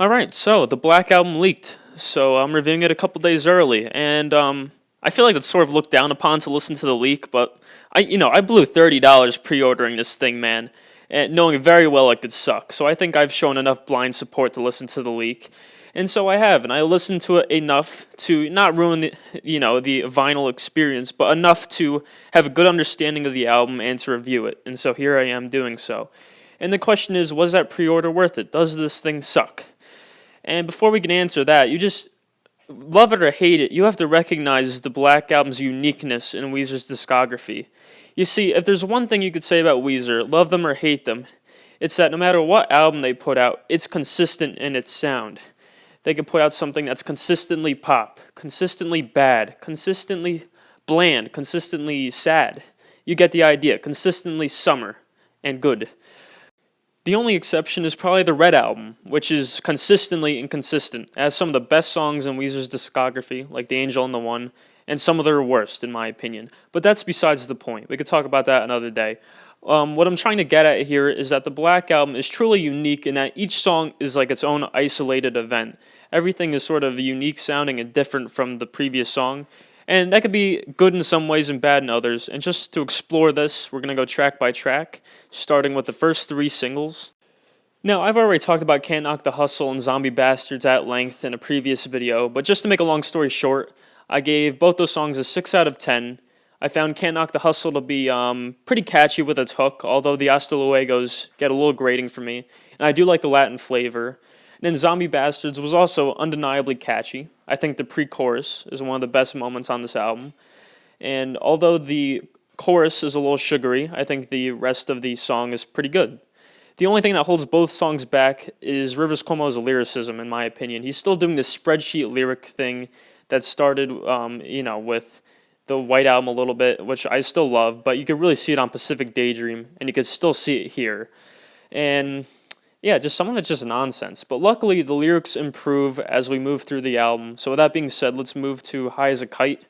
Alright, so the Black Album leaked. So I'm reviewing it a couple days early, and I feel like it's sort of looked down upon to listen to the leak, but I blew $30 pre-ordering this thing, man, and knowing very well it could suck. So I think I've shown enough blind support to listen to the leak. And so I have, and I listened to it enough to not ruin the vinyl experience, but enough to have a good understanding of the album and to review it. And so here I am doing so. And the question is, was that pre-order worth it? Does this thing suck? And before we can answer that, you just love it or hate it, you have to recognize the Black Album's uniqueness in Weezer's discography. You see, if there's one thing you could say about Weezer, love them or hate them, it's that no matter what album they put out, it's consistent in its sound. They could put out something that's consistently pop, consistently bad, consistently bland, consistently sad. You get the idea. Consistently summer and good. The only exception is probably the Red Album, which is consistently inconsistent. It has some of the best songs in Weezer's discography, like The Angel and the One, and some of their worst, in my opinion. But that's besides the point. We could talk about that another day. What I'm trying to get at here is that the Black Album is truly unique in that each song is like its own isolated event. Everything is sort of unique sounding and different from the previous song. And that could be good in some ways and bad in others. And just to explore this, we're going to go track by track, starting with the first three singles. Now, I've already talked about Can't Knock the Hustle and Zombie Bastards at length in a previous video, but just to make a long story short, I gave both those songs a 6 out of 10. I found Can't Knock the Hustle to be pretty catchy with its hook, although the Hasta Luegos get a little grating for me, and I do like the Latin flavor. And then Zombie Bastards was also undeniably catchy. I think the pre-chorus is one of the best moments on this album. And although the chorus is a little sugary, I think the rest of the song is pretty good. The only thing that holds both songs back is Rivers Cuomo's lyricism, in my opinion. He's still doing this spreadsheet lyric thing that started, with the White Album a little bit, which I still love, but you could really see it on Pacific Daydream, and you could still see it here. And yeah, just some of it's just nonsense. But luckily, the lyrics improve as we move through the album. So with that being said, let's move to High as a Kite.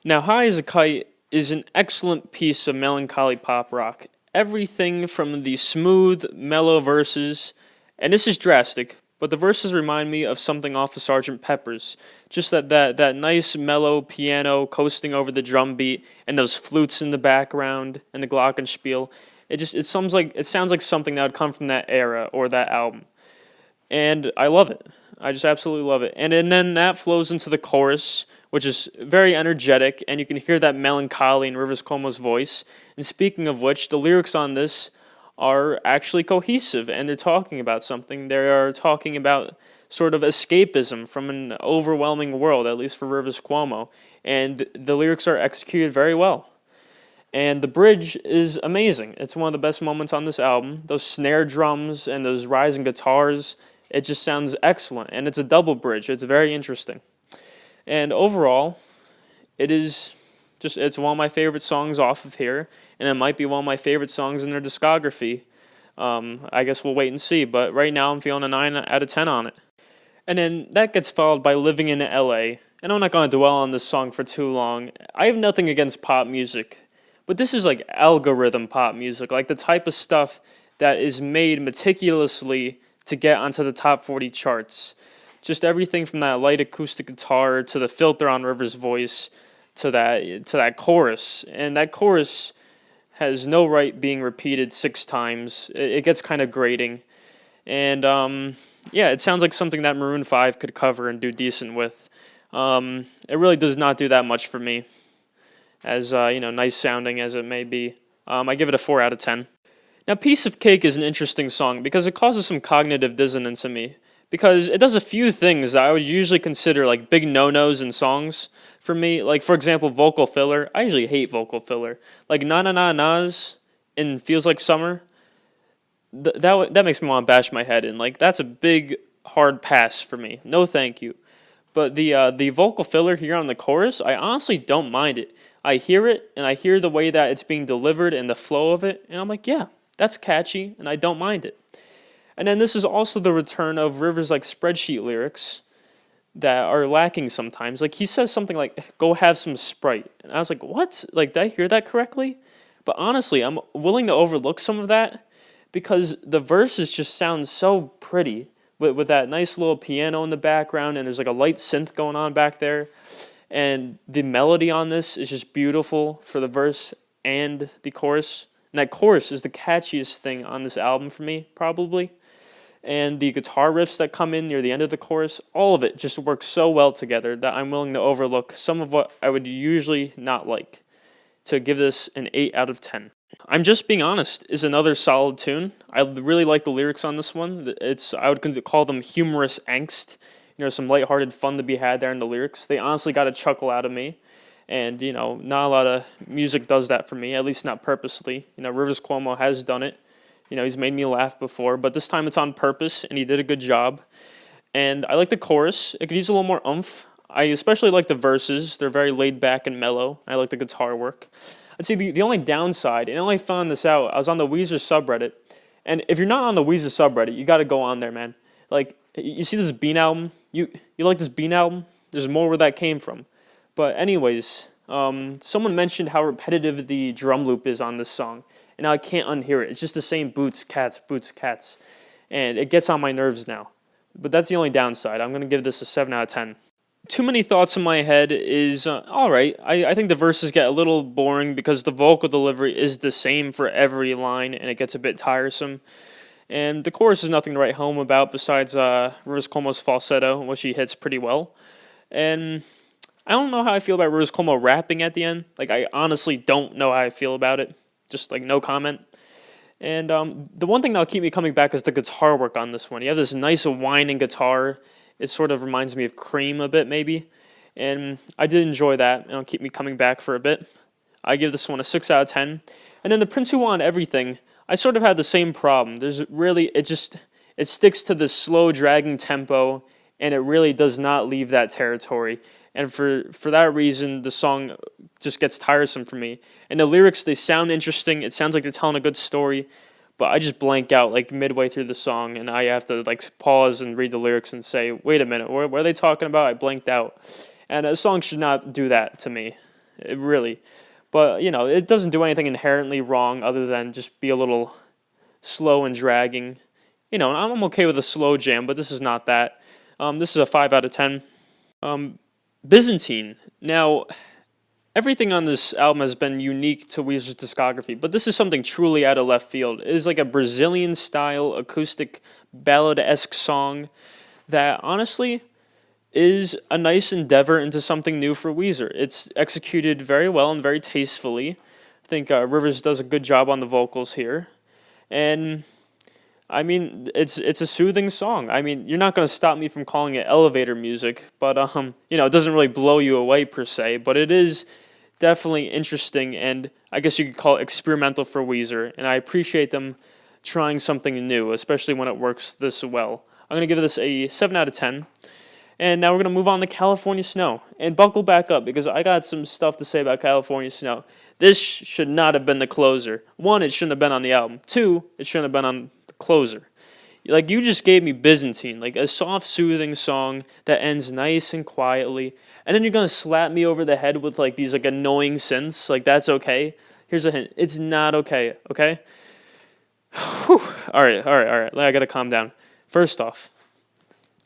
Now, High as a Kite is an excellent piece of melancholy pop rock. Everything from the smooth, mellow verses, and this is drastic, but the verses remind me of something off of Sgt. Pepper's. Just that nice, mellow piano coasting over the drum beat, and those flutes in the background, and the glockenspiel. It sounds like something that would come from that era or that album. And I love it. I just absolutely love it. And then that flows into the chorus, which is very energetic, and you can hear that melancholy in Rivers Cuomo's voice. And speaking of which, the lyrics on this are actually cohesive, and they're talking about something. They are talking about sort of escapism from an overwhelming world, at least for Rivers Cuomo. And the lyrics are executed very well. And the bridge is amazing. It's one of the best moments on this album. Those snare drums and those rising guitars, it just sounds excellent. And it's a double bridge. It's very interesting. And overall, it's one of my favorite songs off of here. And it might be one of my favorite songs in their discography. I guess we'll wait and see. But right now I'm feeling a 9 out of 10 on it. And then that gets followed by Living in LA. And I'm not going to dwell on this song for too long. I have nothing against pop music. But this is like algorithm pop music, like the type of stuff that is made meticulously to get onto the top 40 charts. Just everything from that light acoustic guitar to the filter on Rivers' voice to that chorus. And that chorus has no right being repeated 6 times. It gets kind of grating. And it sounds like something that Maroon 5 could cover and do decent with. It really does not do that much for me. As nice sounding as it may be. I give it a 4 out of 10. Now, Piece of Cake is an interesting song because it causes some cognitive dissonance in me. Because it does a few things that I would usually consider like big no-nos in songs for me. Like, for example, vocal filler. I usually hate vocal filler. Like, na-na-na-nas in Feels Like Summer. That makes me want to bash my head in. Like, that's a big, hard pass for me. No thank you. But the vocal filler here on the chorus, I honestly don't mind it. I hear it, and I hear the way that it's being delivered and the flow of it, and I'm like, yeah, that's catchy, and I don't mind it. And then this is also the return of Rivers' like spreadsheet lyrics that are lacking sometimes. Like, he says something like, go have some Sprite. And I was like, what? Like, did I hear that correctly? But honestly, I'm willing to overlook some of that because the verses just sound so pretty. with that nice little piano in the background, and there's like a light synth going on back there. And the melody on this is just beautiful for the verse and the chorus. And that chorus is the catchiest thing on this album for me, probably. And the guitar riffs that come in near the end of the chorus, all of it just works so well together that I'm willing to overlook some of what I would usually not like to give this an 8 out of 10. I'm Just Being Honest is another solid tune. I really like the lyrics on this one. I would call them humorous angst. Some lighthearted fun to be had there in the lyrics. They honestly got a chuckle out of me. And, not a lot of music does that for me, at least not purposely. Rivers Cuomo has done it. He's made me laugh before, but this time it's on purpose, and he did a good job. And I like the chorus. It could use a little more oomph. I especially like the verses. They're very laid back and mellow. I like the guitar work. I'd say the only downside, and I only found this out, I was on the Weezer subreddit, and if you're not on the Weezer subreddit, you got to go on there, man. Like, you see this Bean album? You like this Bean album? There's more where that came from. But anyways, someone mentioned how repetitive the drum loop is on this song, and now I can't unhear it. It's just the same boots, cats, and it gets on my nerves now. But that's the only downside. I'm going to give this a 7 out of 10. Too Many Thoughts in My Head is alright. I think the verses get a little boring because the vocal delivery is the same for every line, and it gets a bit tiresome. And the chorus is nothing to write home about besides Rivers Cuomo's falsetto, which he hits pretty well. And I don't know how I feel about Rivers Cuomo rapping at the end. Like, I honestly don't know how I feel about it. Just, no comment. And the one thing that'll keep me coming back is the guitar work on this one. You have this nice whining guitar. It sort of reminds me of Cream a bit, maybe. And I did enjoy that, and it'll keep me coming back for a bit. I give this one a 6 out of 10. And then the Prince Who Wanted Everything, I sort of had the same problem. It sticks to this slow, dragging tempo, and it really does not leave that territory. And for that reason, the song just gets tiresome for me. And the lyrics, they sound interesting. It sounds like they're telling a good story. But I just blank out midway through the song, and I have to pause and read the lyrics and say, wait a minute, what are they talking about? I blanked out. And a song should not do that to me, really. But, it doesn't do anything inherently wrong other than just be a little slow and dragging. I'm okay with a slow jam, but this is not that. This is a 5 out of 10. Byzantine. Now, everything on this album has been unique to Weezer's discography, but this is something truly out of left field. It is like a Brazilian-style acoustic ballad-esque song that, honestly, is a nice endeavor into something new for Weezer. It's executed very well and very tastefully. I think Rivers does a good job on the vocals here. And, it's a soothing song. You're not going to stop me from calling it elevator music, but, it doesn't really blow you away per se, but it is definitely interesting, and I guess you could call it experimental for Weezer, and I appreciate them trying something new, especially when it works this well. I'm going to give this a 7 out of 10, and now we're going to move on to California Snow, and buckle back up, because I got some stuff to say about California Snow. This should not have been the closer. 1, it shouldn't have been on the album. 2, it shouldn't have been on the closer. You just gave me Byzantine, a soft, soothing song that ends nice and quietly, and then you're going to slap me over the head with, these, annoying synths. That's okay? Here's a hint. It's not okay, okay? Whew. All right. I got to calm down. First off,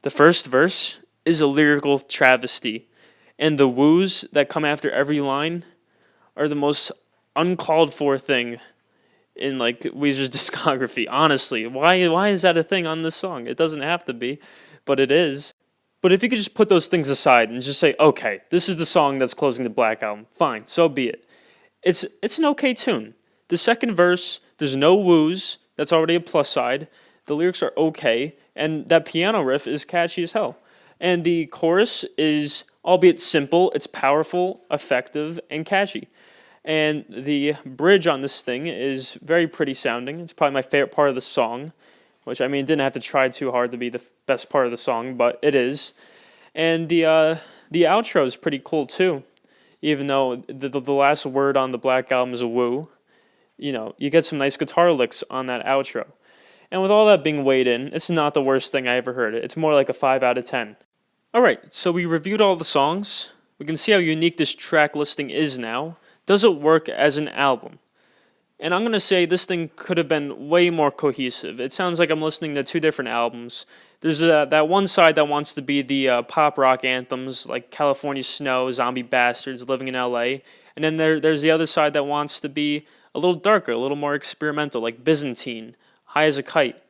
the first verse is a lyrical travesty, and the woos that come after every line are the most uncalled for thing in Weezer's discography. Honestly, why is that a thing on this song? It doesn't have to be, but it is. But if you could just put those things aside and just say, okay, this is the song that's closing the Black Album, fine, so be it. It's an okay tune. The second verse, there's no woos. That's already a plus side. The lyrics are okay, and that piano riff is catchy as hell. And the chorus is, albeit simple, it's powerful, effective, and catchy. And the bridge on this thing is very pretty sounding. It's probably my favorite part of the song, which, didn't have to try too hard to be the best part of the song, but it is. And the outro is pretty cool, too. Even though the last word on the Black Album is a woo, you get some nice guitar licks on that outro. And with all that being weighed in, it's not the worst thing I ever heard. It's more like a 5 out of 10. Alright, so we reviewed all the songs. We can see how unique this track listing is now. Does it work as an album? And I'm gonna say this thing could have been way more cohesive. It sounds like I'm listening to two different albums. There's that one side that wants to be the pop rock anthems like California Snow, Zombie Bastards, Living in LA. And then there's the other side that wants to be a little darker, a little more experimental, like Byzantine, High as a Kite.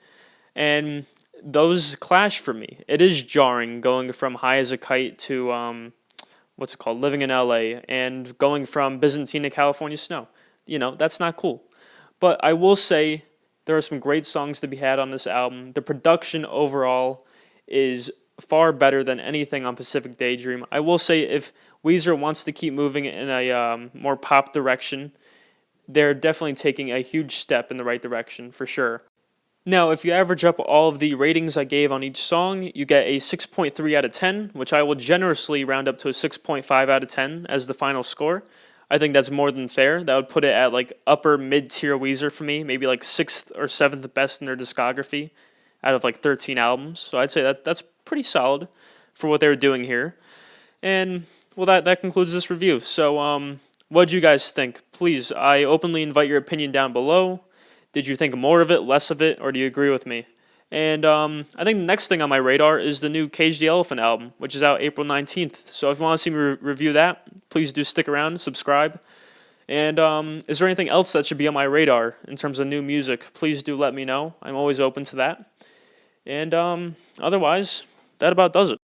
And those clash for me. It is jarring going from High as a Kite to what's it called, Living in LA, and going from Byzantine to California Snow. That's not cool. But I will say there are some great songs to be had on this album. The production overall is far better than anything on Pacific Daydream. I will say if Weezer wants to keep moving in a more pop direction, they're definitely taking a huge step in the right direction for sure. Now, if you average up all of the ratings I gave on each song, you get a 6.3 out of 10, which I will generously round up to a 6.5 out of 10 as the final score. I think that's more than fair. That would put it at like upper mid-tier Weezer for me, maybe like 6th or 7th best in their discography out of like 13 albums. So I'd say that's pretty solid for what they were doing here. And well, that concludes this review. So what'd you guys think? Please, I openly invite your opinion down below. Did you think more of it, less of it, or do you agree with me? And I think the next thing on my radar is the new Cage the Elephant album, which is out April 19th. So if you want to see me review that, please do stick around, subscribe. And is there anything else that should be on my radar in terms of new music? Please do let me know. I'm always open to that. And otherwise, that about does it.